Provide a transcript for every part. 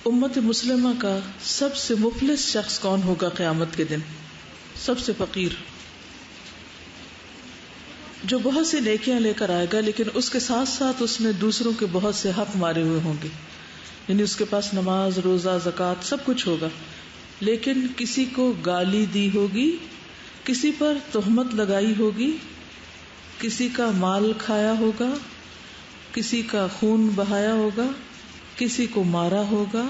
امت مسلمہ کا سب سے مفلس شخص کون ہوگا قیامت کے دن؟ سب سے فقیر، جو بہت سی نیکیاں لے کر آئے گا لیکن اس کے ساتھ ساتھ اس نے دوسروں کے بہت سے حق مارے ہوئے ہوں گے. یعنی اس کے پاس نماز، روزہ، زکوٰۃ سب کچھ ہوگا، لیکن کسی کو گالی دی ہوگی، کسی پر تہمت لگائی ہوگی، کسی کا مال کھایا ہوگا، کسی کا خون بہایا ہوگا، کسی کو مارا ہوگا.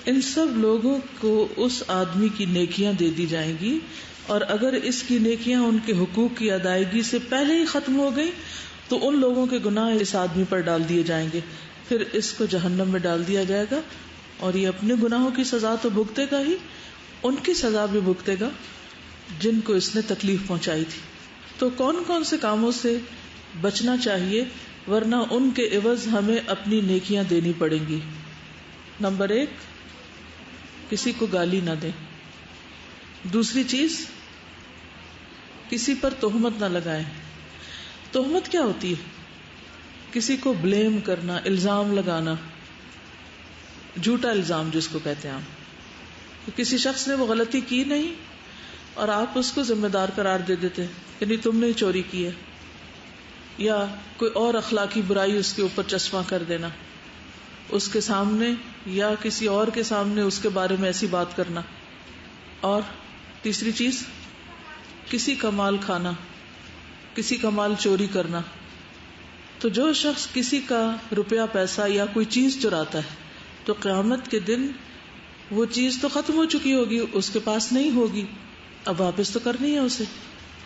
ان سب لوگوں کو اس آدمی کی نیکیاں دے دی جائیں گی، اور اگر اس کی نیکیاں ان کے حقوق کی ادائیگی سے پہلے ہی ختم ہو گئی تو ان لوگوں کے گناہ اس آدمی پر ڈال دیے جائیں گے. پھر اس کو جہنم میں ڈال دیا جائے گا، اور یہ اپنے گناہوں کی سزا تو بھگتے گا ہی، ان کی سزا بھی بھگتے گا جن کو اس نے تکلیف پہنچائی تھی. تو کون کون سے کاموں سے بچنا چاہیے ورنہ ان کے عوض ہمیں اپنی نیکیاں دینی پڑیں گی؟ نمبر 1، کسی کو گالی نہ دیں. دوسری چیز، کسی پر تہمت نہ لگائیں. تہمت کیا ہوتی ہے؟ کسی کو بلیم کرنا، الزام لگانا، جھوٹا الزام جس کو کہتے ہیں ہم. کسی شخص نے وہ غلطی کی نہیں اور آپ اس کو ذمہ دار قرار دے دیتے کہ نہیں تم نے چوری کی ہے، یا کوئی اور اخلاقی برائی اس کے اوپر چسپاں کر دینا اس کے سامنے یا کسی اور کے سامنے اس کے بارے میں ایسی بات کرنا. اور تیسری چیز، کسی کا مال کھانا، کسی کا مال چوری کرنا. تو جو شخص کسی کا روپیہ پیسہ یا کوئی چیز چراتا ہے تو قیامت کے دن وہ چیز تو ختم ہو چکی ہوگی، اس کے پاس نہیں ہوگی، اب واپس تو کرنی ہے اسے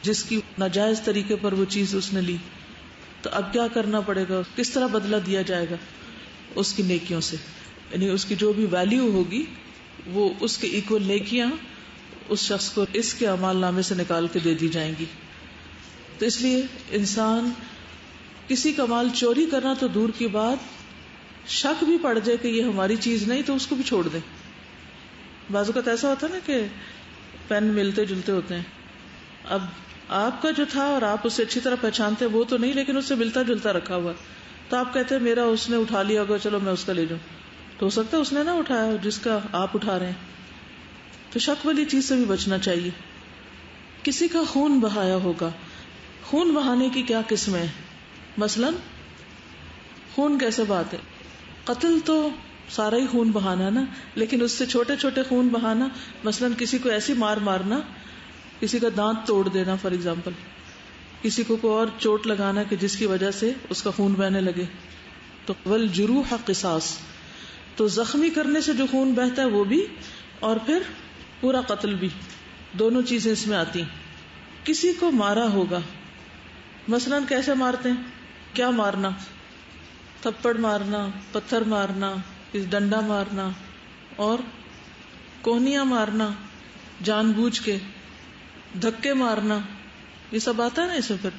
جس کی ناجائز طریقے پر وہ چیز اس نے لی. تو اب کیا کرنا پڑے گا؟ کس طرح بدلہ دیا جائے گا؟ اس کی نیکیوں سے. یعنی اس کی جو بھی ویلیو ہوگی وہ اس کے ایکول نیکیاں اس شخص کو اس کے اعمال نامے سے نکال کے دے دی جائیں گی. تو اس لیے انسان کسی کا مال چوری کرنا تو دور کی بات، شک بھی پڑ جائے کہ یہ ہماری چیز نہیں تو اس کو بھی چھوڑ دیں. بعض اوقات ایسا ہوتا ہے نا کہ پین ملتے جلتے ہوتے ہیں. اب آپ کا جو تھا اور آپ اسے اچھی طرح پہچانتے وہ تو نہیں، لیکن اس سے ملتا جلتا رکھا ہوا، تو آپ کہتے ہیں میرا اس نے اٹھا لیا ہوگا، چلو میں اس کا لے جاؤں. تو ہو سکتا ہے اس نے نہ اٹھایا ہو جس کا آپ اٹھا رہے ہیں. تو شک والی چیز سے بھی بچنا چاہیے. کسی کا خون بہایا ہوگا. خون بہانے کی کیا قسمیں ہیں؟ مثلا خون کیسے بہاتے؟ قتل تو سارا ہی خون بہانا ہے نا، لیکن اس سے چھوٹے چھوٹے خون بہانا، مثلا کسی کو ایسی مارنا، کسی کا دانت توڑ دینا فار ایگزامپل، کسی کو کوئی اور چوٹ لگانا کہ جس کی وجہ سے اس کا خون بہنے لگے. تو والجروح قصاص، تو زخمی کرنے سے جو خون بہتا ہے وہ بھی، اور پھر پورا قتل بھی، دونوں چیزیں اس میں آتی. کسی کو مارا ہوگا، مثلا کیسے مارتے ہیں؟ کیا مارنا؟ تھپڑ مارنا، پتھر مارنا، ڈنڈا مارنا، اور کوہنیاں مارنا، جان بوجھ کے دھکے مارنا، یہ سب آتا ہے نا. اسے پھر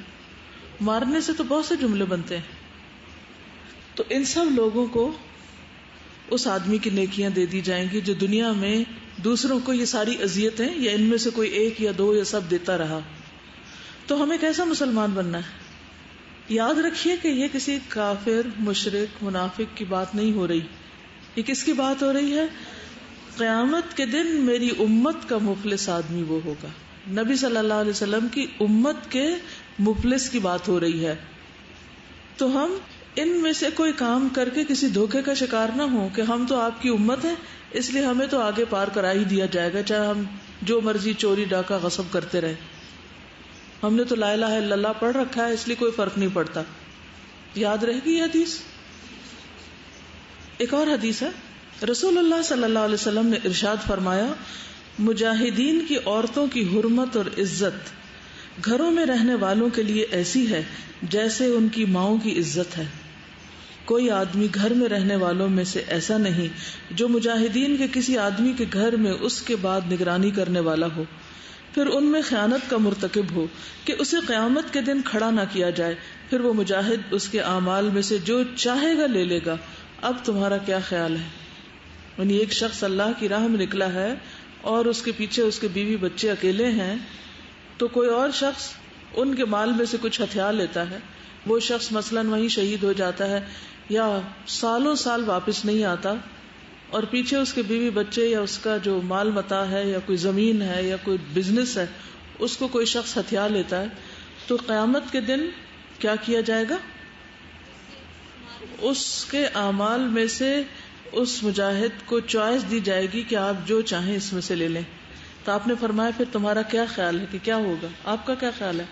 مارنے سے تو بہت سے جملے بنتے ہیں. تو ان سب لوگوں کو اس آدمی کی نیکیاں دے دی جائیں گی جو دنیا میں دوسروں کو یہ ساری اذیتیں یا ان میں سے کوئی ایک یا دو یا سب دیتا رہا. تو ہمیں کیسا مسلمان بننا ہے؟ یاد رکھیے کہ یہ کسی کافر، مشرک، منافق کی بات نہیں ہو رہی. یہ کس کی بات ہو رہی ہے؟ قیامت کے دن میری امت کا مفلس آدمی وہ ہوگا. نبی صلی اللہ علیہ وسلم کی امت کے مفلس کی بات ہو رہی ہے. تو ہم ان میں سے کوئی کام کر کے کسی دھوکے کا شکار نہ ہوں کہ ہم تو آپ کی امت ہیں اس لیے ہمیں تو آگے پار کرا ہی دیا جائے گا، چاہے ہم جو مرضی چوری ڈاکہ غصب کرتے رہے. ہم نے تو لا الہ الا اللہ پڑھ رکھا ہے اس لیے کوئی فرق نہیں پڑتا. یاد رہے گی یہ حدیث. ایک اور حدیث ہے، رسول اللہ صلی اللہ علیہ وسلم نے ارشاد فرمایا، مجاہدین کی عورتوں کی حرمت اور عزت گھروں میں رہنے والوں کے لیے ایسی ہے جیسے ان کی ماؤں کی عزت ہے. کوئی آدمی گھر میں رہنے والوں میں سے ایسا نہیں جو مجاہدین کے کسی آدمی کے گھر میں اس کے بعد نگرانی کرنے والا ہو، پھر ان میں خیانت کا مرتکب ہو کہ اسے قیامت کے دن کھڑا نہ کیا جائے، پھر وہ مجاہد اس کے اعمال میں سے جو چاہے گا لے لے گا. اب تمہارا کیا خیال ہے؟ یعنی ایک شخص اللہ کی راہ میں نکلا ہے اور اس کے پیچھے اس کے بیوی بچے اکیلے ہیں، تو کوئی اور شخص ان کے مال میں سے کچھ ہتھیار لیتا ہے، وہ شخص مثلاً وہیں شہید ہو جاتا ہے یا سالوں سال واپس نہیں آتا، اور پیچھے اس کے بیوی بچے یا اس کا جو مال متاع ہے یا کوئی زمین ہے یا کوئی بزنس ہے اس کو کوئی شخص ہتھیا لیتا ہے، تو قیامت کے دن کیا کیا جائے گا؟ اس کے اعمال میں سے اس مجاہد کو چوائس دی جائے گی کہ آپ جو چاہیں اس میں سے لے لیں. تو آپ نے فرمایا پھر تمہارا کیا خیال ہے کہ کیا ہوگا؟ آپ کا کیا خیال ہے؟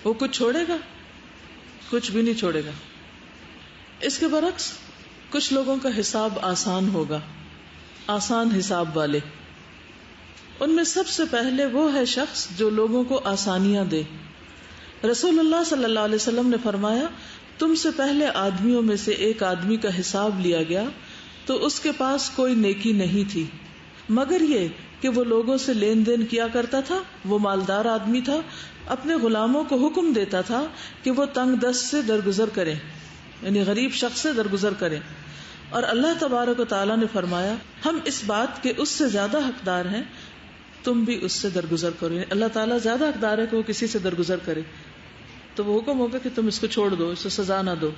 وہ کچھ چھوڑے گا؟ کچھ بھی نہیں چھوڑے گا. اس کے برعکس کچھ لوگوں کا حساب آسان ہوگا، آسان حساب والے. ان میں سب سے پہلے وہ ہے شخص جو لوگوں کو آسانیاں دے. رسول اللہ صلی اللہ علیہ وسلم نے فرمایا تم سے پہلے آدمیوں میں سے ایک آدمی کا حساب لیا گیا تو اس کے پاس کوئی نیکی نہیں تھی مگر یہ کہ وہ لوگوں سے لین دین کیا کرتا تھا. وہ مالدار آدمی تھا، اپنے غلاموں کو حکم دیتا تھا کہ وہ تنگ دست سے درگزر کریں، یعنی غریب شخص سے درگزر کریں. اور اللہ تبارک و تعالیٰ نے فرمایا ہم اس بات کے اس سے زیادہ حقدار ہیں، تم بھی اس سے درگزر کرو. یعنی اللہ تعالیٰ زیادہ حقدار ہے کہ وہ کسی سے درگزر کرے، تو وہ حکم ہوگا کہ تم اس کو چھوڑ دو، اس کو سزا نہ دو.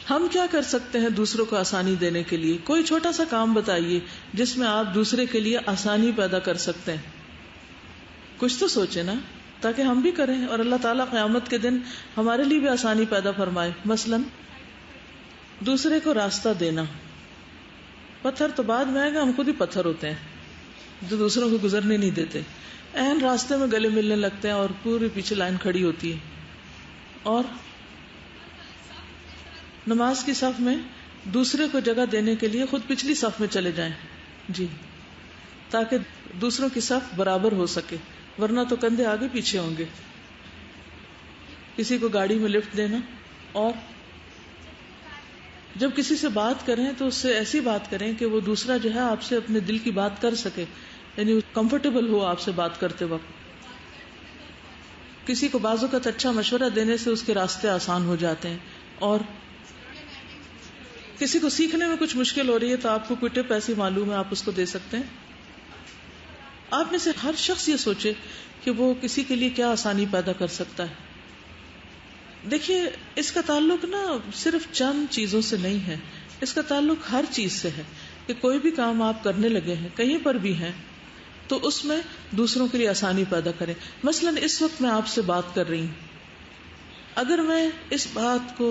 ہم کیا کر سکتے ہیں دوسروں کو آسانی دینے کے لیے؟ کوئی چھوٹا سا کام بتائیے جس میں آپ دوسرے کے لیے آسانی پیدا کر سکتے ہیں. کچھ تو سوچے نا، تاکہ ہم بھی کریں اور اللہ تعالیٰ قیامت کے دن ہمارے لیے بھی آسانی پیدا فرمائے. مثلا دوسرے کو راستہ دینا. پتھر تو بعد میں آئے گا، ہم خود ہی پتھر ہوتے ہیں جو دوسروں کو گزرنے نہیں دیتے. عین راستے میں گلے ملنے لگتے ہیں اور پوری پیچھے لائن کھڑی ہوتی ہے. اور نماز کی صف میں دوسرے کو جگہ دینے کے لیے خود پچھلی صف میں چلے جائیں، جی، تاکہ دوسروں کی صف برابر ہو سکے، ورنہ تو کندھے آگے پیچھے ہوں گے. کسی کو گاڑی میں لفٹ دینا. اور جب کسی سے بات کریں تو اس سے ایسی بات کریں کہ وہ دوسرا جو ہے آپ سے اپنے دل کی بات کر سکے، یعنی کمفرٹیبل ہو آپ سے بات کرتے وقت. کسی کو بعض اوقات اچھا مشورہ دینے سے اس کے راستے آسان ہو جاتے ہیں. اور کسی کو سیکھنے میں کچھ مشکل ہو رہی ہے تو آپ کو کوئی ٹپ ایسی معلوم ہے، آپ اس کو دے سکتے ہیں. آپ میں سے ہر شخص یہ سوچے کہ وہ کسی کے لیے کیا آسانی پیدا کر سکتا ہے. دیکھیے اس کا تعلق نا صرف چند چیزوں سے نہیں ہے، اس کا تعلق ہر چیز سے ہے کہ کوئی بھی کام آپ کرنے لگے ہیں، کہیں پر بھی ہیں، تو اس میں دوسروں کے لیے آسانی پیدا کریں. مثلا اس وقت میں آپ سے بات کر رہی ہوں، اگر میں اس بات کو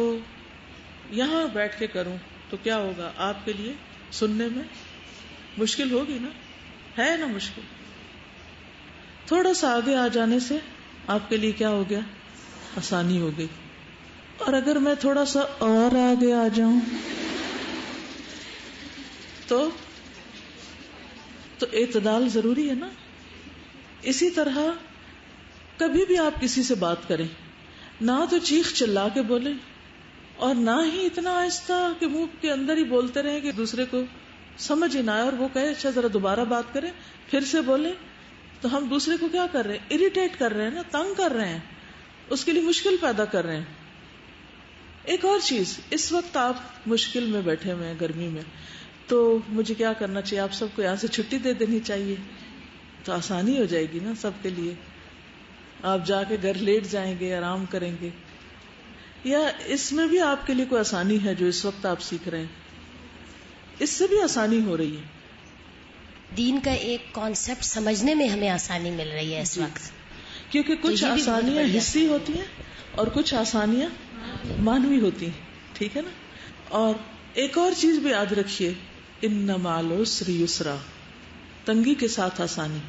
یہاں بیٹھ کے کروں تو کیا ہوگا؟ آپ کے لیے سننے میں مشکل ہوگی نا، ہے نا مشکل. تھوڑا سا آگے آ جانے سے آپ کے لیے کیا ہو گیا؟ آسانی ہو گئی. اور اگر میں تھوڑا سا اور آگے آ جاؤں تو اعتدال ضروری ہے نا. اسی طرح کبھی بھی آپ کسی سے بات کریں، نہ تو چیخ چلا کے بولیں اور نہ ہی اتنا آہستہ کہ منہ کے اندر ہی بولتے رہیں کہ دوسرے کو سمجھ ہی نہ آئے اور وہ کہے اچھا ذرا دوبارہ بات کریں پھر سے بولیں. تو ہم دوسرے کو کیا کر رہے ہیں؟ اریٹیٹ کر رہے ہیں نا، تنگ کر رہے ہیں، اس کے لیے مشکل پیدا کر رہے ہیں. ایک اور چیز، اس وقت آپ مشکل میں بیٹھے ہوئے ہیں گرمی میں، تو مجھے کیا کرنا چاہیے؟ آپ سب کو یہاں سے چھٹی دے دینی چاہیے، تو آسانی ہو جائے گی نا سب کے لیے. آپ جا کے گھر لیٹ جائیں گے، آرام کریں گے. یا اس میں بھی آپ کے لیے کوئی آسانی ہے جو اس وقت آپ سیکھ رہے ہیں، اس سے بھی آسانی ہو رہی ہے. دین کا ایک کانسیپٹ سمجھنے میں ہمیں آسانی مل رہی ہے اس وقت، کیونکہ کچھ آسانیاں حسی ہوتی ہیں اور کچھ آسانیاں مانوی ہوتی ہیں. ٹھیک ہے نا. اور ایک اور چیز بھی یاد رکھیے، ان مع العسر یسرا، تنگی کے ساتھ آسانی.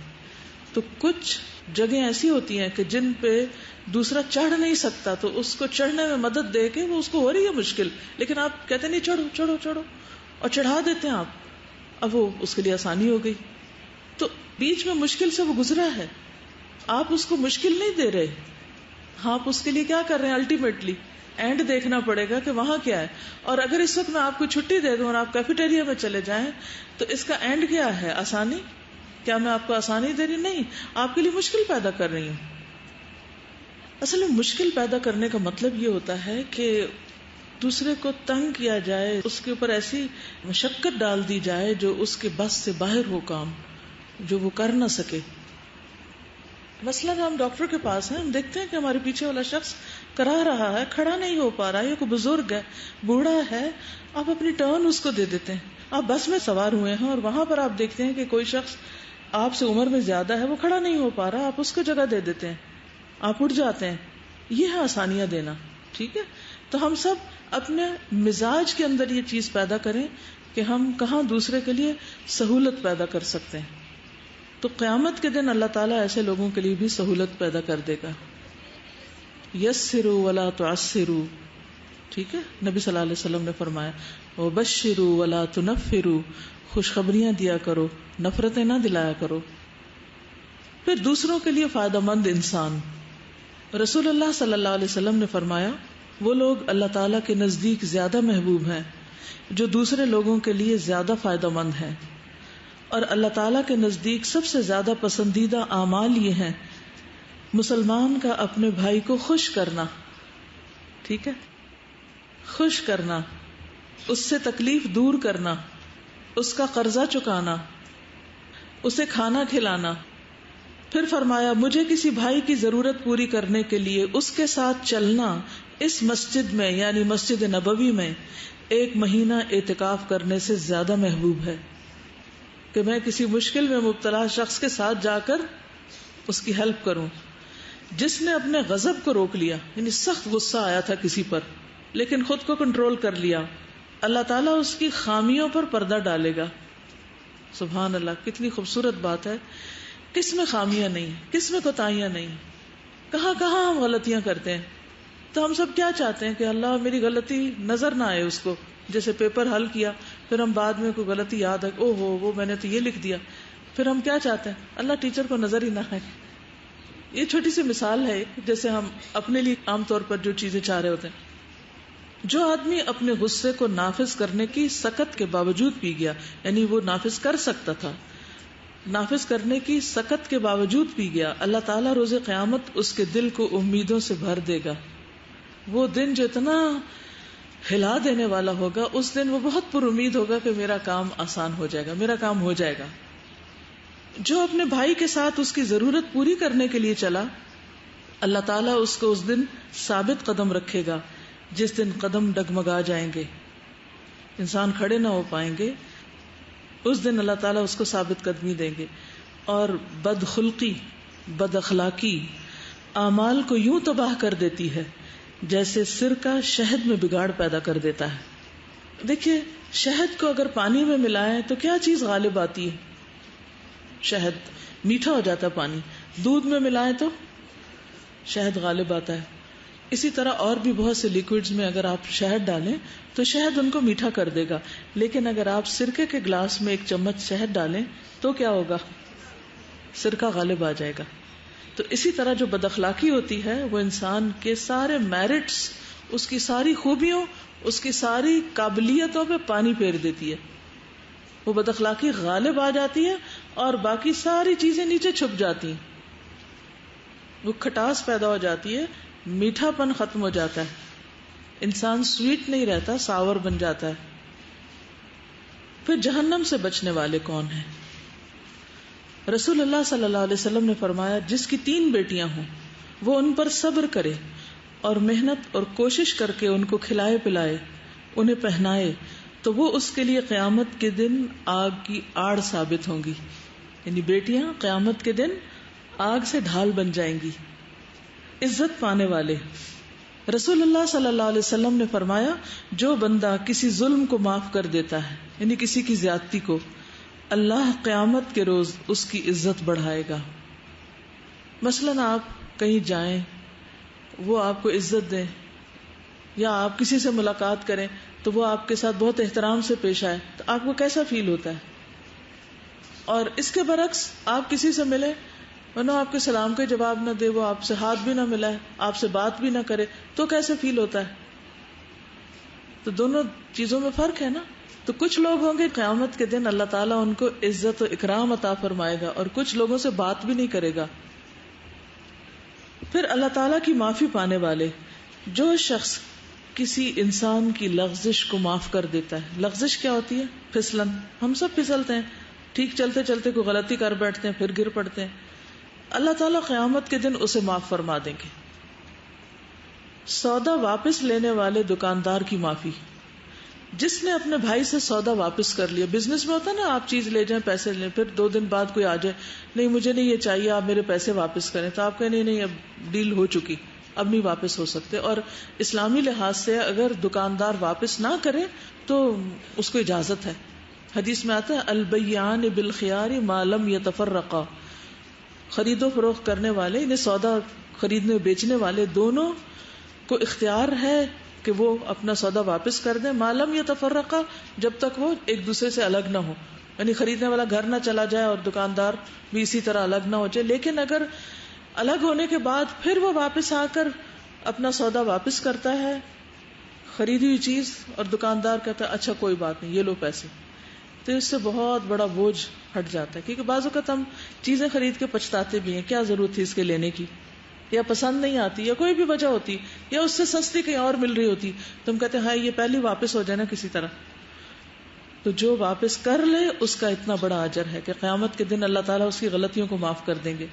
تو کچھ جگہیں ایسی ہوتی ہیں کہ جن پہ دوسرا چڑھ نہیں سکتا، تو اس کو چڑھنے میں مدد دے کے وہ اس کو ہو رہی ہے مشکل، لیکن آپ کہتے نہیں چڑھو چڑھو چڑھو اور چڑھا دیتے ہیں آپ، اب وہ اس کے لیے آسانی ہو گئی. تو بیچ میں مشکل سے وہ گزرا ہے، آپ اس کو مشکل نہیں دے رہے، آپ اس کے لیے کیا کر رہے ہیں؟ الٹیمیٹلی اینڈ دیکھنا پڑے گا کہ وہاں کیا ہے. اور اگر اس وقت میں آپ کو چھٹی دے دوں اور آپ کیفیٹیریا میں چلے جائیں تو اس کا اینڈ کیا ہے؟ آسانی. کیا میں آپ کو آسانی دے رہی؟ نہیں، آپ کے لیے مشکل پیدا کر رہی ہوں. اصل میں مشکل پیدا کرنے کا مطلب یہ ہوتا ہے کہ دوسرے کو تنگ کیا جائے، اس کے اوپر ایسی مشقت ڈال دی جائے جو اس کے بس سے باہر ہو، کام جو وہ کر نہ سکے. مثلاً ہم ڈاکٹر کے پاس ہیں، ہم دیکھتے ہیں کہ ہمارے پیچھے والا شخص کرا رہا ہے، کھڑا نہیں ہو پا رہا ہے، یا کوئی بزرگ ہے، بوڑھا ہے، آپ اپنی ٹرن اس کو دے دیتے ہیں. آپ بس میں سوار ہوئے ہیں اور وہاں پر آپ دیکھتے ہیں کہ کوئی شخص آپ سے عمر میں زیادہ ہے، وہ کھڑا نہیں ہو پا رہا، آپ اس کو جگہ دے دیتے ہیں، آپ اٹھ جاتے ہیں. یہ ہے آسانیاں دینا. ٹھیک ہے، تو ہم سب اپنے مزاج کے اندر یہ چیز پیدا کریں کہ ہم کہاں دوسرے کے لیے سہولت پیدا کر سکتے ہیں. تو قیامت کے دن اللہ تعالیٰ ایسے لوگوں کے لیے بھی سہولت پیدا کر دے گا. یسروا ولا تعسروا. ٹھیک ہے، نبی صلی اللہ علیہ وسلم نے فرمایا وبشروا ولا تنفروا، خوشخبریاں دیا کرو، نفرتیں نہ دلایا کرو. پھر دوسروں کے لیے فائدہ مند انسان. رسول اللہ صلی اللہ علیہ وسلم نے فرمایا وہ لوگ اللہ تعالیٰ کے نزدیک زیادہ محبوب ہیں جو دوسرے لوگوں کے لیے زیادہ فائدہ مند ہیں، اور اللہ تعالیٰ کے نزدیک سب سے زیادہ پسندیدہ اعمال یہ ہیں مسلمان کا اپنے بھائی کو خوش کرنا. ٹھیک ہے، خوش کرنا، اس سے تکلیف دور کرنا، اس کا قرضہ چکانا، اسے کھانا کھلانا. پھر فرمایا مجھے کسی بھائی کی ضرورت پوری کرنے کے لیے اس کے ساتھ چلنا اس مسجد میں یعنی مسجد نبوی میں 1 مہینہ اعتکاف کرنے سے زیادہ محبوب ہے کہ میں کسی مشکل میں مبتلا شخص کے ساتھ جا کر اس کی ہیلپ کروں. جس نے اپنے غضب کو روک لیا، یعنی سخت غصہ آیا تھا کسی پر لیکن خود کو کنٹرول کر لیا، اللہ تعالیٰ اس کی خامیوں پر پردہ ڈالے گا. سبحان اللہ، کتنی خوبصورت بات ہے. کس میں خامیاں نہیں، کس میں کوتاہیاں نہیں، کہاں کہاں ہم غلطیاں کرتے ہیں. تو ہم سب کیا چاہتے ہیں کہ اللہ میری غلطی نظر نہ آئے اس کو. جیسے پیپر حل کیا، پھر ہم بعد میں کوئی غلطی یاد ہے، او ہو وہ میں نے تو یہ لکھ دیا، پھر ہم کیا چاہتے ہیں اللہ ٹیچر کو نظر ہی نہ آئے. یہ چھوٹی سی مثال ہے جیسے ہم اپنے لیے عام طور پر جو چیزیں چاہ رہے ہوتے ہیں. جو آدمی اپنے غصے کو نافذ کرنے کی سخت کے باوجود پی گیا، یعنی وہ نافذ کر سکتا تھا، نافذ کرنے کی سخت کے باوجود پی گیا، اللہ تعالیٰ روز قیامت اس کے دل کو امیدوں سے بھر دے گا. وہ دن جو اتنا ہلا دینے والا ہوگا، اس دن وہ بہت پر امید ہوگا کہ میرا کام آسان ہو جائے گا، میرا کام ہو جائے گا. جو اپنے بھائی کے ساتھ اس کی ضرورت پوری کرنے کے لیے چلا، اللہ تعالیٰ اس کو اس دن ثابت قدم رکھے گا، جس دن قدم ڈگمگا جائیں گے، انسان کھڑے نہ ہو پائیں گے. اس دن اللہ تعالیٰ اس کو ثابت قدمی دیں گے. اور بدخلقی، بد اخلاقی اعمال کو یوں تباہ کر دیتی ہے جیسے سرکہ شہد میں بگاڑ پیدا کر دیتا ہے. دیکھیے، شہد کو اگر پانی میں ملائیں تو کیا چیز غالب آتی ہے؟ شہد. میٹھا ہو جاتا ہے پانی. دودھ میں ملائیں تو شہد غالب آتا ہے. اسی طرح اور بھی بہت سے لیکوڈز میں اگر آپ شہد ڈالیں تو شہد ان کو میٹھا کر دے گا، لیکن اگر آپ سرکے کے گلاس میں 1 چمچ شہد ڈالیں تو کیا ہوگا؟ سرکہ غالب آ جائے گا. تو اسی طرح جو بد اخلاقی ہوتی ہے وہ انسان کے سارے میرٹس، اس کی ساری خوبیوں، اس کی ساری قابلیتوں پہ پانی پھیر دیتی ہے. وہ بد اخلاقی غالب آ جاتی ہے اور باقی ساری چیزیں نیچے چھپ جاتی ہیں. وہ کھٹاس پیدا ہو جاتی ہے، میٹھا پن ختم ہو جاتا ہے، انسان سویٹ نہیں رہتا، ساور بن جاتا ہے. پھر جہنم سے بچنے والے کون ہیں؟ رسول اللہ صلی اللہ علیہ وسلم نے فرمایا جس کی 3 بیٹیاں ہوں وہ ان پر صبر کرے اور محنت اور کوشش کر کے ان کو کھلائے پلائے، انہیں پہنائے، تو وہ اس کے لیے قیامت کے دن آگ کی آڑ ثابت ہوں گی. یعنی بیٹیاں قیامت کے دن آگ سے ڈھال بن جائیں گی. عزت پانے والے. رسول اللہ صلی اللہ علیہ وسلم نے فرمایا جو بندہ کسی ظلم کو معاف کر دیتا ہے، یعنی کسی کی زیادتی کو، اللہ قیامت کے روز اس کی عزت بڑھائے گا. مثلاً آپ کہیں جائیں، وہ آپ کو عزت دیں، یا آپ کسی سے ملاقات کریں تو وہ آپ کے ساتھ بہت احترام سے پیش آئے، تو آپ کو کیسا فیل ہوتا ہے؟ اور اس کے برعکس آپ کسی سے ملے، ورنہ آپ کے سلام کے جواب نہ دے، وہ آپ سے ہاتھ بھی نہ ملائے، آپ سے بات بھی نہ کرے، تو کیسے فیل ہوتا ہے؟ تو دونوں چیزوں میں فرق ہے نا. تو کچھ لوگ ہوں گے قیامت کے دن اللہ تعالیٰ ان کو عزت و اکرام عطا فرمائے گا، اور کچھ لوگوں سے بات بھی نہیں کرے گا. پھر اللہ تعالیٰ کی معافی پانے والے. جو شخص کسی انسان کی لغزش کو معاف کر دیتا ہے. لغزش کیا ہوتی ہے؟ پھسلن. ہم سب پھسلتے ہیں، ٹھیک چلتے چلتے کوئی غلطی کر بیٹھتے ہیں، پھر گر پڑتے ہیں. اللہ تعالیٰ قیامت کے دن اسے معاف فرما دیں گے. سودا واپس لینے والے دکاندار کی معافی. جس نے اپنے بھائی سے سودا واپس کر لیا، بزنس میں ہوتا ہے نا، آپ چیز لے جائیں، پیسے لیں، پھر 2 دن بعد کوئی آ جائے، نہیں مجھے نہیں یہ چاہیے، آپ میرے پیسے واپس کریں، تو آپ کہیں نہیں اب ڈیل ہو چکی، اب نہیں واپس ہو سکتے. اور اسلامی لحاظ سے اگر دکاندار واپس نہ کرے تو اس کو اجازت ہے. حدیث میں آتا ہے البیعان بالخیار ما لم یتفرقا. خرید و فروخت کرنے والے، انہیں سودا خریدنے بیچنے والے دونوں کو اختیار ہے کہ وہ اپنا سودا واپس کر دیں، ما لم یتفرقا، جب تک وہ ایک دوسرے سے الگ نہ ہو، یعنی خریدنے والا گھر نہ چلا جائے اور دکاندار بھی اسی طرح الگ نہ ہو جائے. لیکن اگر الگ ہونے کے بعد پھر وہ واپس آ کر اپنا سودا واپس کرتا ہے، خریدی ہوئی چیز، اور دکاندار کہتا ہے اچھا کوئی بات نہیں، یہ لو پیسے، تو اس سے بہت بڑا بوجھ ہٹ جاتا ہے. کیونکہ بعض اوقات ہم چیزیں خرید کے پچھتاتے بھی ہیں، کیا ضرورت تھی اس کے لینے کی، یا پسند نہیں آتی، یا کوئی بھی وجہ ہوتی، یا اس سے سستی کہیں اور مل رہی ہوتی، تو ہم کہتے ہیں ہاں یہ پہلی واپس ہو جائے نا کسی طرح. تو جو واپس کر لے اس کا اتنا بڑا اجر ہے کہ قیامت کے دن اللہ تعالیٰ اس کی غلطیوں کو معاف کر دیں گے.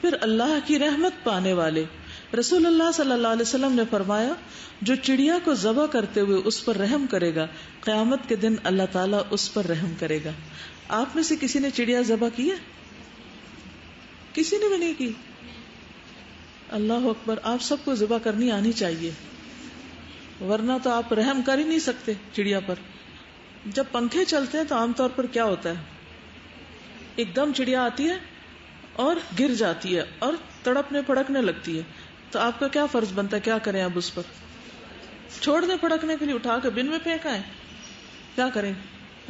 پھر اللہ کی رحمت پانے والے، رسول اللہ صلی اللہ علیہ وسلم نے فرمایا جو چڑیا کو ذبح کرتے ہوئے اس پر رحم کرے گا، قیامت کے دن اللہ تعالیٰ اس پر رحم کرے گا. آپ میں سے کسی نے چڑیا ذبح کی ہے؟ کسی نے بھی نہیں کی. اللہ اکبر. آپ سب کو ذبح کرنی آنی چاہیے، ورنہ تو آپ رحم کر ہی نہیں سکتے چڑیا پر. جب پنکھے چلتے ہیں تو عام طور پر کیا ہوتا ہے، ایک دم چڑیا آتی ہے اور گر جاتی ہے اور تڑپنے پھڑکنے لگتی ہے، تو آپ کا کیا فرض بنتا ہے، کیا کریں اب اس پر؟ چھوڑ دیں پھڑکنے کے لیے، اٹھا کے بن میں پھینکا ہے؟ کیا کریں؟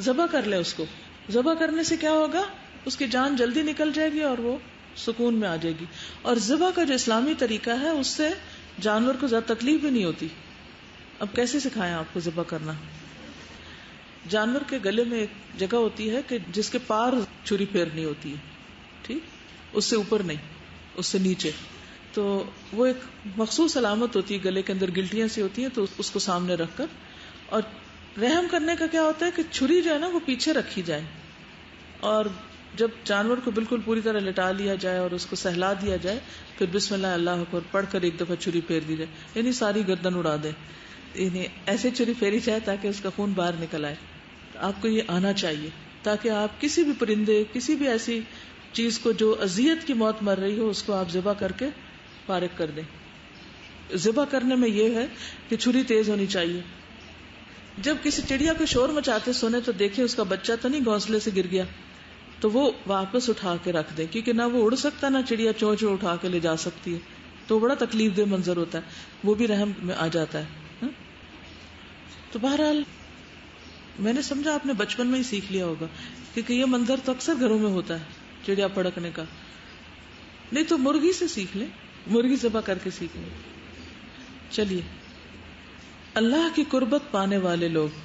ذبح کر لیں اس کو. ذبح کرنے سے کیا ہوگا، اس کی جان جلدی نکل جائے گی اور وہ سکون میں آ جائے گی. اور ذبح کا جو اسلامی طریقہ ہے اس سے جانور کو زیادہ تکلیف بھی نہیں ہوتی. اب کیسے سکھائیں آپ کو ذبح کرنا؟ جانور کے گلے میں ایک جگہ ہوتی ہے کہ جس کے پار چھری پھیرنی ہوتی ہے، ٹھیک، اس سے اوپر نہیں، اس سے نیچے. تو وہ ایک مخصوص علامت ہوتی ہے، گلے کے اندر گلٹیاں سی ہوتی ہیں، تو اس کو سامنے رکھ کر. اور رحم کرنے کا کیا ہوتا ہے کہ چھری جو ہے نا وہ پیچھے رکھی جائے، اور جب جانور کو بالکل پوری طرح لٹا لیا جائے اور اس کو سہلا دیا جائے، پھر بسم اللہ اللہ اکبر پڑھ کر ایک دفعہ چھری پھیر دی جائے، یعنی ساری گردن اڑا دے، یعنی ایسے چھری پھیری جائے تاکہ اس کا خون باہر نکل آئے. آپ کو یہ آنا چاہیے تاکہ آپ کسی بھی پرندے، کسی بھی ایسی چیز کو جو اذیت کی موت مر رہی ہو، اس کو آپ ذبح کر کے فارغ کر دیں. ذبح کرنے میں یہ ہے کہ چھری تیز ہونی چاہیے. جب کسی چڑیا کو شور مچاتے سنے تو دیکھیں اس کا بچہ تو نہیں گھونسلے سے گر گیا، تو وہ واپس اٹھا کے رکھ دیں، کیونکہ نہ وہ اڑ سکتا نہ چڑیا چونچ اٹھا کے لے جا سکتی ہے، تو بڑا تکلیف دہ منظر ہوتا ہے، وہ بھی رحم میں آ جاتا ہے. تو بہرحال میں نے سمجھا آپ نے بچپن میں ہی سیکھ لیا ہوگا، کیونکہ یہ منظر تو اکثر گھروں میں ہوتا ہے چڑیا پھڑکنے کا. نہیں تو مرغی سے سیکھ لیں، مرغی ذبح کر کے سیکھ لیں. چلیے، اللہ کی قربت پانے والے لوگ.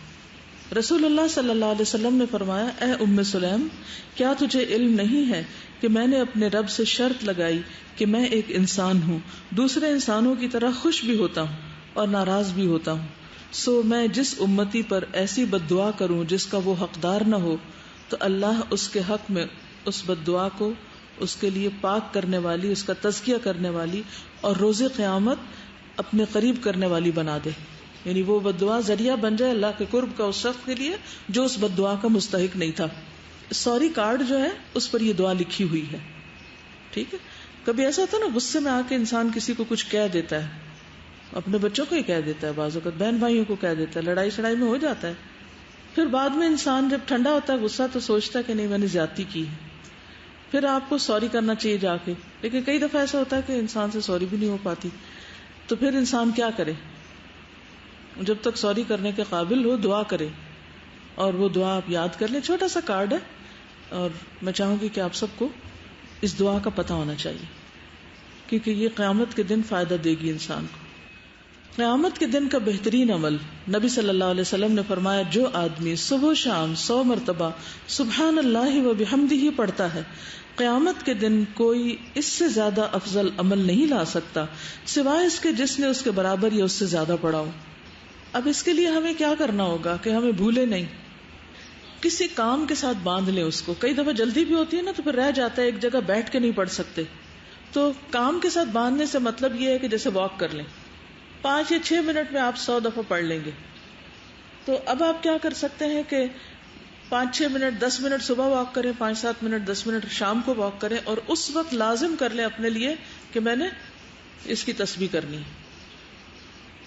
رسول اللہ صلی اللہ علیہ وسلم نے فرمایا، اے ام سلیم، کیا تجھے علم نہیں ہے کہ میں نے اپنے رب سے شرط لگائی کہ میں ایک انسان ہوں، دوسرے انسانوں کی طرح خوش بھی ہوتا ہوں اور ناراض بھی ہوتا ہوں. سو میں جس امتی پر ایسی بد دعا کروں جس کا وہ حقدار نہ ہو، تو اللہ اس کے حق میں اس بد دعا کو اس کے لیے پاک کرنے والی، اس کا تزکیہ کرنے والی اور روز قیامت اپنے قریب کرنے والی بنا دے. یعنی وہ بد دعا ذریعہ بن جائے اللہ کے قرب کا اس شخص کے لیے جو اس بد دعا کا مستحق نہیں تھا. سوری کارڈ جو ہے اس پر یہ دعا لکھی ہوئی ہے. ٹھیک ہے، کبھی ایسا ہوتا ہے نا غصے میں آ کے انسان کسی کو کچھ کہہ دیتا ہے، اپنے بچوں کو ہی کہہ دیتا ہے، بعض اوقات بہن بھائیوں کو کہہ دیتا ہے، لڑائی شڑائی میں ہو جاتا ہے. پھر بعد میں انسان جب ٹھنڈا ہوتا ہے غصہ تو سوچتا ہے کہ نہیں میں نے زیادتی کی ہے، پھر آپ کو سوری کرنا چاہیے جا کے. لیکن کئی دفعہ ایسا ہوتا ہے کہ انسان سے سوری بھی نہیں ہو پاتی، تو پھر انسان کیا کرے؟ جب تک سوری کرنے کے قابل ہو دعا کرے، اور وہ دعا آپ یاد کر لیں. چھوٹا سا کارڈ ہے، اور میں چاہوں گی کہ آپ سب کو اس دعا کا پتہ ہونا چاہیے، کیونکہ یہ قیامت کے دن فائدہ دے گی انسان کو. قیامت کے دن کا بہترین عمل، نبی صلی اللہ علیہ وسلم نے فرمایا، جو آدمی صبح و شام 100 مرتبہ سبحان اللہ و بحمدہ پڑھتا ہے، قیامت کے دن کوئی اس سے زیادہ افضل عمل نہیں لا سکتا سوائے اس کے جس نے اس کے برابر یا اس سے زیادہ پڑھا ہو. اب اس کے لیے ہمیں کیا کرنا ہوگا کہ ہمیں بھولے نہیں. کسی کام کے ساتھ باندھ لیں اس کو. کئی دفعہ جلدی بھی ہوتی ہے نا تو پھر رہ جاتا ہے, ایک جگہ بیٹھ کے نہیں پڑھ سکتے, تو کام کے ساتھ باندھنے سے مطلب یہ ہے کہ جیسے واک کر لیں, 5 یا 6 منٹ میں آپ 100 دفعہ پڑھ لیں گے. تو اب آپ کیا کر سکتے ہیں کہ 5-6 منٹ 10 منٹ صبح واک کریں, 5-7 منٹ 10 منٹ شام کو واک کریں, اور اس وقت لازم کر لیں اپنے لیے کہ میں نے اس کی تسبیح کرنی ہے.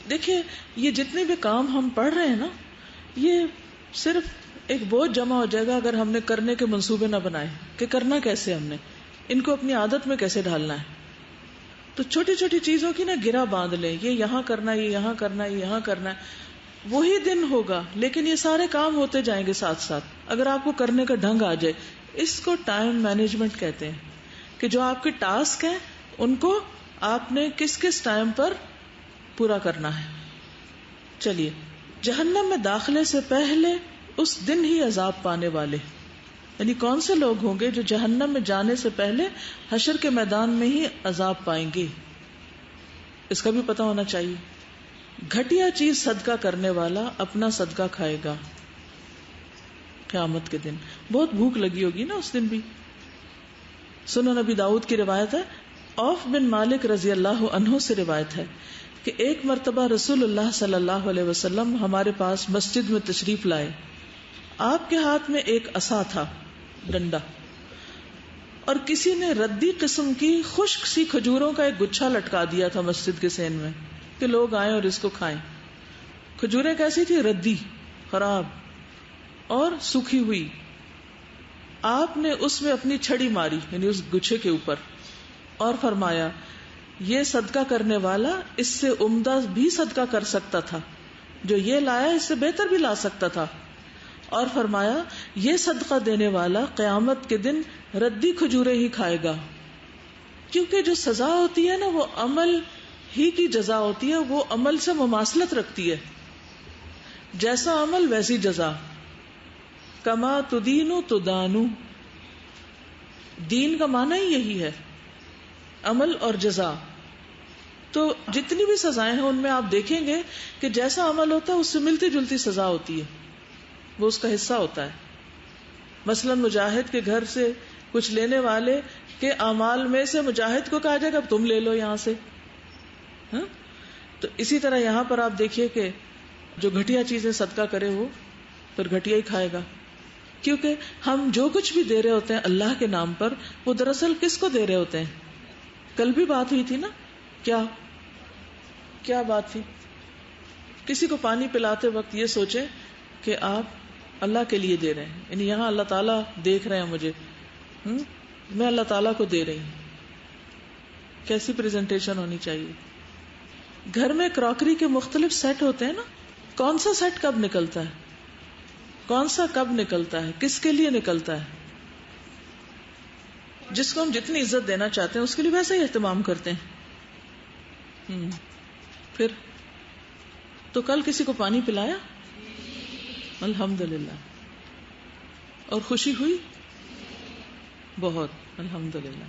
دیکھیں یہ جتنے بھی کام ہم پڑھ رہے ہیں نا, یہ صرف ایک بوجھ جمع ہو جائے گا اگر ہم نے کرنے کے منصوبے نہ بنائے کہ کرنا کیسے, ہم نے ان کو اپنی عادت میں کیسے ڈالنا ہے. تو چھوٹی چھوٹی چیزوں کی نا گرہ باندھ لیں, یہ یہاں کرنا ہے, یہ یہاں کرنا ہے, یہ یہاں کرنا ہے. وہی دن ہوگا لیکن یہ سارے کام ہوتے جائیں گے ساتھ ساتھ, اگر آپ کو کرنے کا ڈھنگ آ جائے. اس کو ٹائم مینجمنٹ کہتے ہیں کہ جو آپ کے ٹاسک ہیں ان کو آپ نے کس کس ٹائم پر پورا کرنا ہے. چلیے, جہنم میں داخلے سے پہلے اس دن ہی عذاب پانے والے, یعنی کون سے لوگ ہوں گے جو جہنم میں جانے سے پہلے حشر کے میدان میں ہی عذاب پائیں گے, اس کا بھی پتہ ہونا چاہیے. گھٹیا چیز صدقہ کرنے والا اپنا صدقہ کھائے گا قیامت کے دن. بہت بھوک لگی ہوگی نا اس دن بھی. سنن نبی داؤد کی روایت ہے, عوف بن مالک رضی اللہ عنہ سے روایت ہے کہ ایک مرتبہ رسول اللہ صلی اللہ علیہ وسلم ہمارے پاس مسجد میں تشریف لائے. آپ کے ہاتھ میں ایک عصا تھا, ڈنڈا, اور کسی نے ردی قسم کی خشک سی کھجوروں کا ایک گچھا لٹکا دیا تھا مسجد کے سین میں کہ لوگ آئیں اور اس کو کھائیں. کھجوریں کیسی تھی؟ ردی, خراب اور سوکھی ہوئی. آپ نے اس میں اپنی چھڑی ماری, یعنی اس گچھے کے اوپر, اور فرمایا یہ صدقہ کرنے والا اس سے عمدہ بھی صدقہ کر سکتا تھا, جو یہ لایا اس سے بہتر بھی لا سکتا تھا. اور فرمایا یہ صدقہ دینے والا قیامت کے دن ردی کھجورے ہی کھائے گا, کیونکہ جو سزا ہوتی ہے نا وہ عمل ہی کی جزا ہوتی ہے, وہ عمل سے مماثلت رکھتی ہے. جیسا عمل ویسی جزا. کما تدینو تدانو, دین کا معنی ہی یہی ہے, عمل اور جزا. تو جتنی بھی سزائیں ہیں ان میں آپ دیکھیں گے کہ جیسا عمل ہوتا ہے اس سے ملتی جلتی سزا ہوتی ہے, وہ اس کا حصہ ہوتا ہے. مثلا مجاہد کے گھر سے کچھ لینے والے کے اعمال میں سے مجاہد کو کہا جائے گا تم لے لو یہاں سے. تو اسی طرح یہاں پر آپ دیکھیے کہ جو گھٹیا چیزیں صدقہ کرے وہ پھر گھٹیا ہی کھائے گا, کیونکہ ہم جو کچھ بھی دے رہے ہوتے ہیں اللہ کے نام پر وہ دراصل کس کو دے رہے ہوتے ہیں. کل بھی بات ہوئی تھی نا, کیا بات تھی؟ کسی کو پانی پلاتے وقت یہ سوچیں کہ آپ اللہ کے لیے دے رہے ہیں, یعنی یہاں اللہ تعالیٰ دیکھ رہے ہیں مجھے, میں اللہ تعالیٰ کو دے رہی ہوں. کیسی پریزنٹیشن ہونی چاہیے. گھر میں کراکری کے مختلف سیٹ ہوتے ہیں نا, کون سا سیٹ کب نکلتا ہے, کون سا کب نکلتا ہے, کس کے لیے نکلتا ہے. جس کو ہم جتنی عزت دینا چاہتے ہیں اس کے لیے ویسا ہی اہتمام کرتے ہیں. پھر تو کل کسی کو پانی پلایا الحمدللہ, اور خوشی ہوئی بہت الحمدللہ.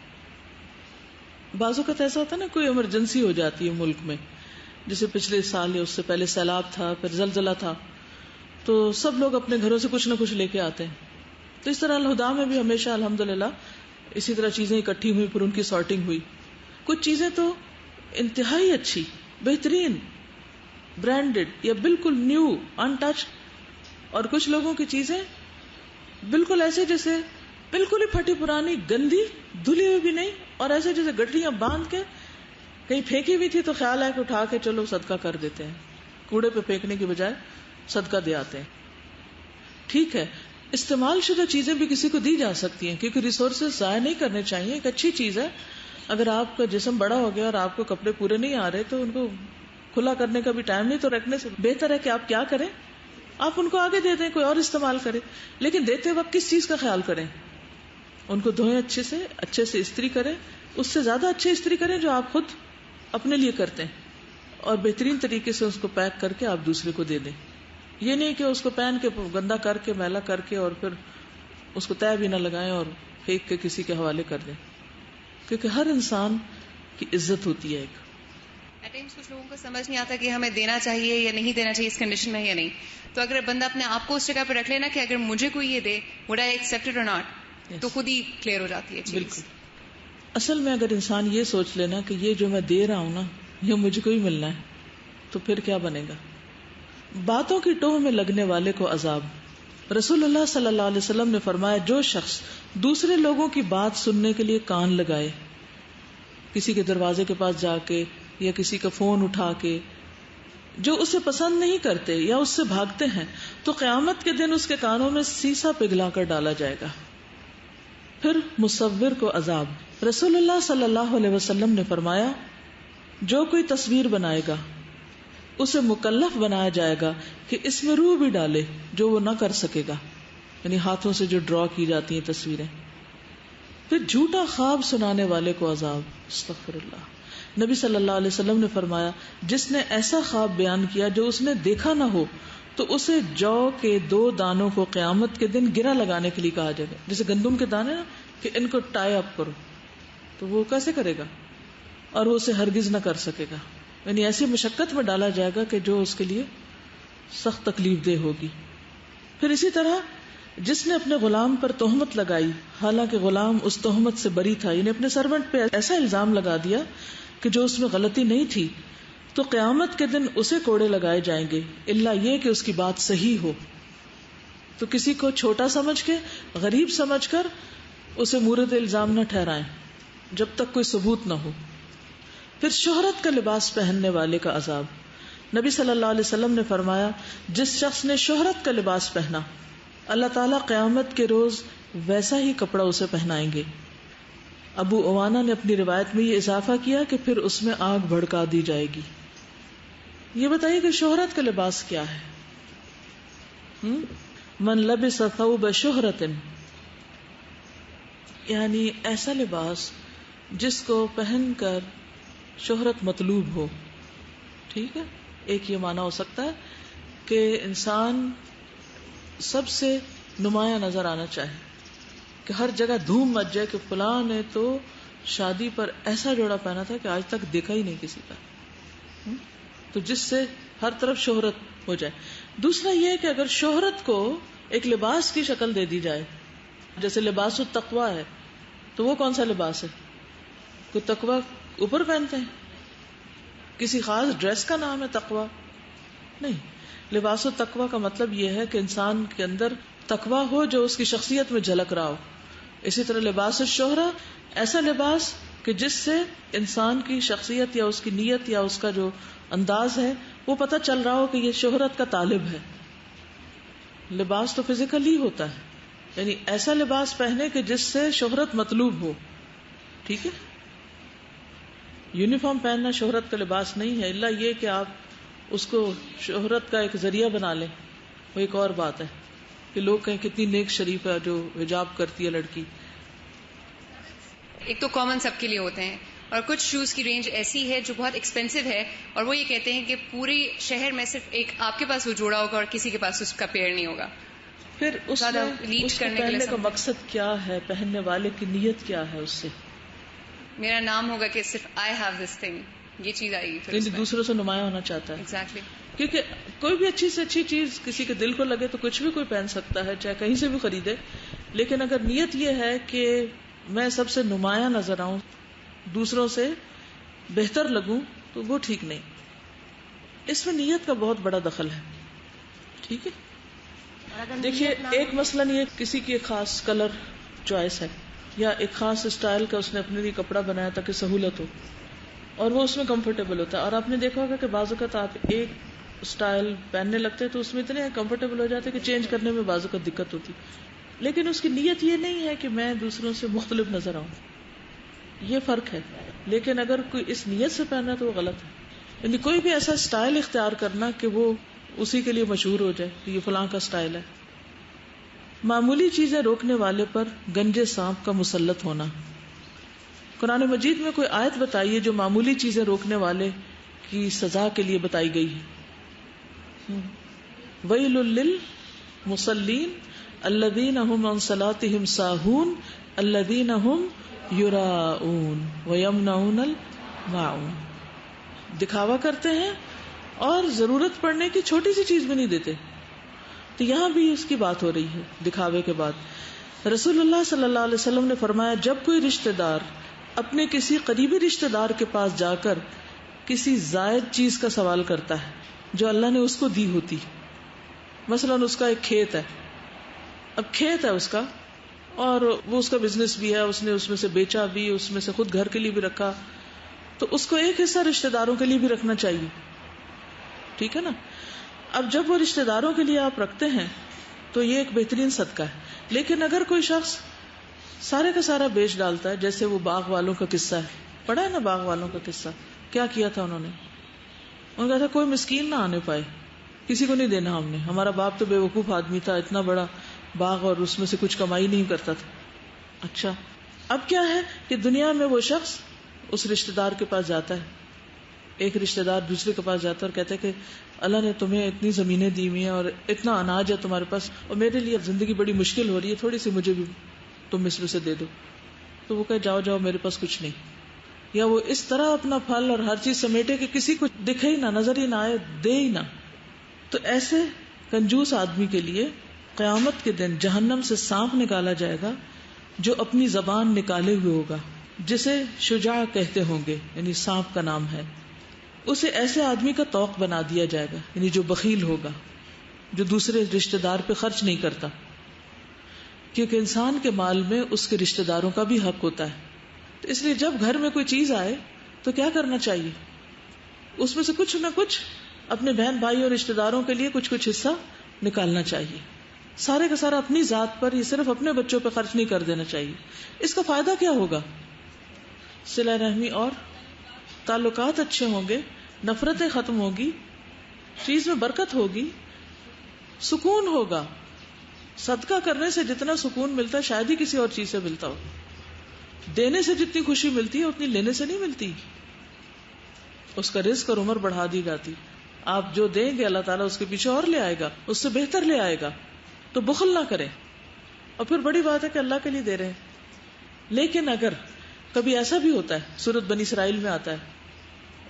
بعض اوقات ایسا ہوتا ہے نا کوئی ایمرجنسی ہو جاتی ہے ملک میں, جیسے پچھلے سال یا اس سے پہلے سیلاب تھا, پھر زلزلہ تھا, تو سب لوگ اپنے گھروں سے کچھ نہ کچھ لے کے آتے ہیں. تو اس طرح الہدا میں بھی ہمیشہ الحمدللہ اسی طرح چیزیں اکٹھی ہوئی, پھر ان کی سارٹنگ ہوئی. کچھ چیزیں تو انتہائی اچھی, بہترین, برانڈڈ یا بالکل نیو ان ٹچ, اور کچھ لوگوں کی چیزیں بالکل ایسے جیسے بالکل ہی پھٹی پرانی, گندی, دھلی ہوئی بھی نہیں, اور ایسے جیسے گٹریاں باندھ کے کہیں پھینکی ہوئی تھی تو خیال ہے کہ اٹھا کے چلو صدقہ کر دیتے ہیں, کوڑے پہ پھینکنے کی بجائے صدقہ دے آتے ہیں. ٹھیک ہے, استعمال شدہ چیزیں بھی کسی کو دی جا سکتی ہیں کیونکہ ریسورسز ضائع نہیں کرنے چاہیے. ایک اچھی چیز ہے, اگر آپ کا جسم بڑا ہو گیا اور آپ کو کپڑے پورے نہیں آ رہے تو ان کو کھلا کرنے کا بھی ٹائم نہیں, تو رکھنے سے بہتر ہے کہ آپ کیا کریں, آپ ان کو آگے دے دیں, کوئی اور استعمال کرے. لیکن دیتے وقت کس چیز کا خیال کریں, ان کو دھوئیں اچھے سے استری کریں, اس سے زیادہ اچھے استری کریں جو آپ خود اپنے لیے کرتے ہیں, اور بہترین طریقے سے اس کو پیک کر کے آپ دوسرے کو دے دیں. یہ نہیں کہ اس کو پہن کے گندا کر کے میلا کر کے اور پھر اس کو طے بھی نہ لگائیں اور پھینک کے کسی کے حوالے کر دیں, کیونکہ ہر انسان کی عزت ہوتی ہے. ایک ٹائمس کچھ لوگوں کو سمجھ نہیں آتا کہ ہمیں دینا چاہیے یا نہیں دینا چاہیے اس کنڈیشن میں یا نہیں. تو اگر بندہ اپنے آپ کو اس جگہ پہ رکھ لینا کہ اگر مجھے کوئی یہ they would I accept it اور ناٹ, تو خود ہی کلیئر ہو جاتی ہے چیز. بالکل. اصل میں اگر انسان یہ سوچ لینا کہ یہ جو میں دے رہا ہوں نا یہ مجھے کو ہی ملنا ہے, تو پھر کیا بنے گا. باتوں کی ٹوہ میں لگنے والے کو عذاب. رسول اللہ صلی اللہ علیہ وسلم نے فرمایا, جو شخص دوسرے لوگوں کی بات سننے کے لیے کان لگائے, کسی کے دروازے کے پاس جا کے یا کسی کا فون اٹھا کے, جو اسے پسند نہیں کرتے یا اس سے بھاگتے ہیں, تو قیامت کے دن اس کے کانوں میں سیسا پگھلا کر ڈالا جائے گا. پھر مصور کو عذاب. رسول اللہ صلی اللہ علیہ وسلم نے فرمایا, جو کوئی تصویر بنائے گا اسے مکلف بنایا جائے گا کہ اس میں روح بھی ڈالے, جو وہ نہ کر سکے گا, یعنی ہاتھوں سے جو ڈرا کی جاتی ہیں تصویریں. پھر جھوٹا خواب سنانے والے کو عذاب. استغفر اللہ. نبی صلی اللہ علیہ وسلم نے فرمایا, جس نے ایسا خواب بیان کیا جو اس نے دیکھا نہ ہو تو اسے جو کے 2 دانوں کو قیامت کے دن گرہ لگانے کے لیے کہا جائے گا. جیسے گندم کے دانے نا, کہ ان کو ٹائی اپ کرو, تو وہ کیسے کرے گا, اور وہ اسے ہرگز نہ کر سکے گا. یعنی ایسی مشقت میں ڈالا جائے گا کہ جو اس کے لیے سخت تکلیف دہ ہوگی. پھر اسی طرح جس نے اپنے غلام پر تہمت لگائی حالانکہ غلام اس تہمت سے بری تھا, یعنی اپنے سرونٹ پہ ایسا الزام لگا دیا کہ جو اس میں غلطی نہیں تھی, تو قیامت کے دن اسے کوڑے لگائے جائیں گے, الا یہ کہ اس کی بات صحیح ہو. تو کسی کو چھوٹا سمجھ کے, غریب سمجھ کر اسے مورد الزام نہ ٹھہرائیں جب تک کوئی ثبوت نہ ہو. پھر شہرت کا لباس پہننے والے کا عذاب. نبی صلی اللہ علیہ وسلم نے فرمایا, جس شخص نے شہرت کا لباس پہنا اللہ تعالیٰ قیامت کے روز ویسا ہی کپڑا اسے پہنائیں گے. ابو عوانہ نے اپنی روایت میں یہ اضافہ کیا کہ پھر اس میں آگ بھڑکا دی جائے گی. یہ بتائیے کہ شہرت کا لباس کیا ہے؟ من لبس ثوب شہرت, یعنی ایسا لباس جس کو پہن کر شہرت مطلوب ہو. ٹھیک ہے, ایک یہ معنی ہو سکتا ہے کہ انسان سب سے نمایاں نظر آنا چاہے, کہ ہر جگہ دھوم مچ جائے کہ فلاں نے تو شادی پر ایسا جوڑا پہنا تھا کہ آج تک دیکھا ہی نہیں کسی کا, تو جس سے ہر طرف شہرت ہو جائے. دوسرا یہ کہ اگر شہرت کو ایک لباس کی شکل دے دی جائے, جیسے لباس التقویٰ ہے, تو وہ کون سا لباس ہے؟ کوئی تقویٰ اوپر پہنتے ہیں, کسی خاص ڈریس کا نام ہے تقویٰ؟ نہیں. لباس التقویٰ کا مطلب یہ ہے کہ انسان کے اندر تقویٰ ہو جو اس کی شخصیت میں جھلک رہا ہو. اسی طرح لباس الشہرت, ایسا لباس کہ جس سے انسان کی شخصیت یا اس کی نیت یا اس کا جو انداز ہے وہ پتہ چل رہا ہو کہ یہ شہرت کا طالب ہے. لباس تو فزیکل ہی ہوتا ہے, یعنی ایسا لباس پہنے کہ جس سے شہرت مطلوب ہو. ٹھیک ہے, یونیفارم پہننا شہرت کا لباس نہیں ہے, الا یہ کہ آپ اس کو شہرت کا ایک ذریعہ بنا لیں, وہ ایک اور بات ہے کہ لوگ کہیں کتنی نیک شریف ہے جو حجاب کرتی ہے لڑکی. ایک تو کامن سب کے لیے ہوتے ہیں, اور کچھ شوز کی رینج ایسی ہے جو بہت ایکسپینسو ہے, اور وہ یہ کہتے ہیں کہ پوری شہر میں صرف ایک آپ کے پاس وہ جوڑا ہوگا اور کسی کے پاس اس کا پیڑ نہیں ہوگا. پھر اس پہننے کا مقصد کیا ہے, پہننے والے کی نیت کیا ہے؟ اس سے میرا نام ہوگا کہ صرف آئی ہیو دس تھنگ, یہ چیز آئے گی, دوسروں سے نمایاں ہونا چاہتا ہے. ایگزیکٹلی. کیونکہ کوئی بھی اچھی سے اچھی چیز کسی کے دل کو لگے تو کچھ بھی کوئی پہن سکتا ہے, چاہے کہیں سے بھی خریدے, لیکن اگر نیت یہ ہے کہ میں سب سے نمایاں نظر آؤں, دوسروں سے بہتر لگوں, تو وہ ٹھیک نہیں. اس میں نیت کا بہت بڑا دخل ہے. ٹھیک ہے, دیکھیے ایک مثلاً یہ کسی کی ایک خاص کلر چوائس ہے یا ایک خاص اسٹائل کا اس نے اپنے لیے کپڑا بنایا تاکہ سہولت ہو اور وہ اس میں کمفرٹیبل ہوتا ہے. اور آپ نے دیکھا ہوگا کہ بعض اوقات آپ ایک اسٹائل پہننے لگتے تو اس میں اتنے کمفرٹیبل ہو جاتے کہ چینج کرنے میں بعض اوقات دقت ہوتی, لیکن اس کی نیت یہ نہیں ہے کہ میں دوسروں سے مختلف نظر آؤں. یہ فرق ہے. لیکن اگر کوئی اس نیت سے پہنا تو وہ غلط ہے. یعنی کوئی بھی ایسا اسٹائل اختیار کرنا کہ وہ اسی کے لیے مشہور ہو جائے کہ یہ فلاں کا اسٹائل ہے. معمولی چیزیں روکنے والے پر گنجے سانپ کا مسلط ہونا. قرآن مجید میں کوئی آیت بتائیے جو معمولی چیزیں روکنے والے کی سزا کے لیے بتائی گئی ہے. ویل للمصلین الذین هم عن صلاتهم ساہون الذین هم یراؤون ویمنعون الماعون. دکھاوا کرتے ہیں اور ضرورت پڑنے کی چھوٹی سی چیز بھی نہیں دیتے. تو یہاں بھی اس کی بات ہو رہی ہے دکھاوے کے بعد. رسول اللہ صلی اللہ علیہ وسلم نے فرمایا جب کوئی رشتہ دار اپنے کسی قریبی رشتہ دار کے پاس جا کر کسی زائد چیز کا سوال کرتا ہے جو اللہ نے اس کو دی ہوتی، مثلا اس کا ایک کھیت ہے، اب کھیت ہے اس کا اور وہ اس کا بزنس بھی ہے، اس نے اس میں سے بیچا بھی، اس میں سے خود گھر کے لیے بھی رکھا، تو اس کو ایک حصہ رشتہ داروں کے لیے بھی رکھنا چاہیے. ٹھیک ہے نا. اب جب وہ رشتہ داروں کے لیے آپ رکھتے ہیں تو یہ ایک بہترین صدقہ ہے. لیکن اگر کوئی شخص سارے کا سارا بیچ ڈالتا ہے، جیسے وہ باغ والوں کا قصہ ہے، پڑھا ہے نا باغ والوں کا قصہ، کیا کیا تھا انہوں نے کہا تھا کوئی مسکین نہ آنے پائے، کسی کو نہیں دینا ہم نے، ہمارا باپ تو بے وقوف آدمی تھا، اتنا بڑا باغ اور اس میں سے کچھ کمائی نہیں کرتا تھا. اچھا اب کیا ہے کہ دنیا میں وہ شخص اس رشتہ دار کے پاس جاتا ہے، ایک رشتہ دار دوسرے کے پاس جاتا ہے اور کہتا ہے کہ اللہ نے تمہیں اتنی زمینیں دی ہوئی ہیں اور اتنا اناج ہے تمہارے پاس، اور میرے لیے زندگی بڑی مشکل ہو رہی ہے، تھوڑی سی مجھے بھی تم مصر سے دے دو. تو وہ کہے جاؤ جاؤ میرے پاس کچھ نہیں. یا وہ اس طرح اپنا پھل اور ہر چیز سمیٹے کہ کسی کو دکھے ہی نہ، نظر ہی نہ آئے، دے ہی نہ. تو ایسے کنجوس آدمی کے لیے قیامت کے دن جہنم سے سانپ نکالا جائے گا جو اپنی زبان نکالے ہوئے ہوگا، جسے شجاع کہتے ہوں گے، یعنی سانپ کا نام ہے. اسے ایسے آدمی کا طوق بنا دیا جائے گا، یعنی جو بخیل ہوگا، جو دوسرے رشتہ دار پہ خرچ نہیں کرتا، کیونکہ انسان کے مال میں اس کے رشتہ داروں کا بھی حق ہوتا ہے. تو اس لیے جب گھر میں کوئی چیز آئے تو کیا کرنا چاہیے، اس میں سے کچھ نہ کچھ اپنے بہن بھائی اور رشتہ داروں کے لیے کچھ کچھ حصہ نکالنا چاہیے. سارے کا سارا اپنی ذات پر، یہ صرف اپنے بچوں پہ خرچ نہیں کر دینا چاہیے. اس کا فائدہ کیا ہوگا؟ صلہ رحمی اور تعلقات اچھے ہوں گے، نفرتیں ختم ہوگی، چیز میں برکت ہوگی، سکون ہوگا. صدقہ کرنے سے جتنا سکون ملتا ہے شاید ہی کسی اور چیز سے ملتا ہو. دینے سے جتنی خوشی ملتی ہے اتنی لینے سے نہیں ملتی. اس کا رزق اور عمر بڑھا دی جاتی. آپ جو دیں گے اللہ تعالیٰ اس کے پیچھے اور لے آئے گا، اس سے بہتر لے آئے گا. تو بخل نہ کریں. اور پھر بڑی بات ہے کہ اللہ کے لیے دے رہے ہیں. لیکن اگر کبھی ایسا بھی ہوتا ہے، سورۃ بنی اسرائیل میں آتا ہے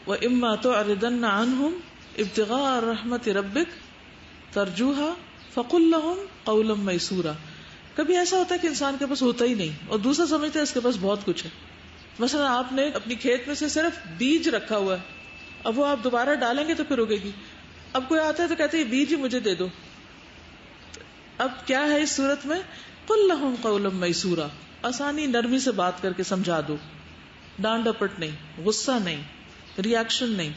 وَإِمَّا تُعْرِضَنَّ عَنْهُمْ ابْتِغَاءَ رَحْمَةِ رَبِّكَ تَرْجُوهَا فَقُلْ لَهُمْ قَوْلًا مَيْسُورًا. کبھی ایسا ہوتا ہے کہ انسان کے پاس ہوتا ہی نہیں اور دوسرا سمجھتا ہے اس کے پاس بہت کچھ ہے. مثلا آپ نے اپنی کھیت میں سے صرف بیج رکھا ہوا ہے، اب وہ آپ دوبارہ ڈالیں گے تو پھر اگے گی. اب کوئی آتا ہے تو کہتے ہیں بیج ہی مجھے دے دو. اب کیا ہے اس صورت میں؟ قُلْ لَهُمْ قَوْلًا مَيْسُورًا. آسانی نرمی سے بات کر کے سمجھا دو، ڈانٹ ڈپٹ نہیں، غصہ نہیں، ری ایکشن نہیں.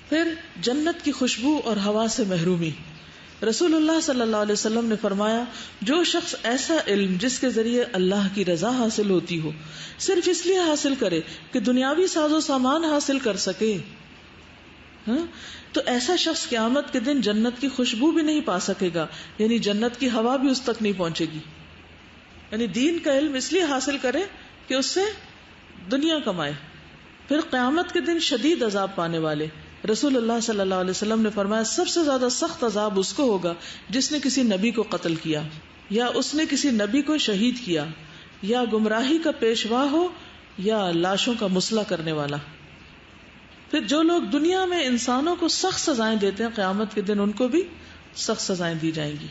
پھر جنت کی خوشبو اور ہوا سے محرومی. رسول اللہ صلی اللہ علیہ وسلم نے فرمایا جو شخص ایسا علم جس کے ذریعے اللہ کی رضا حاصل ہوتی ہو صرف اس لیے حاصل کرے کہ دنیاوی ساز و سامان حاصل کر سکے، تو ایسا شخص قیامت کے دن جنت کی خوشبو بھی نہیں پا سکے گا، یعنی جنت کی ہوا بھی اس تک نہیں پہنچے گی. یعنی دین کا علم اس لیے حاصل کرے کہ اس سے دنیا کمائے. پھر قیامت کے دن شدید عذاب پانے والے. رسول اللہ صلی اللہ علیہ وسلم نے فرمایا سب سے زیادہ سخت عذاب اس کو ہوگا جس نے کسی نبی کو قتل کیا، یا اس نے کسی نبی کو شہید کیا، یا گمراہی کا پیشوا ہو، یا لاشوں کا مسئلہ کرنے والا. پھر جو لوگ دنیا میں انسانوں کو سخت سزائیں دیتے ہیں قیامت کے دن ان کو بھی سخت سزائیں دی جائیں گی.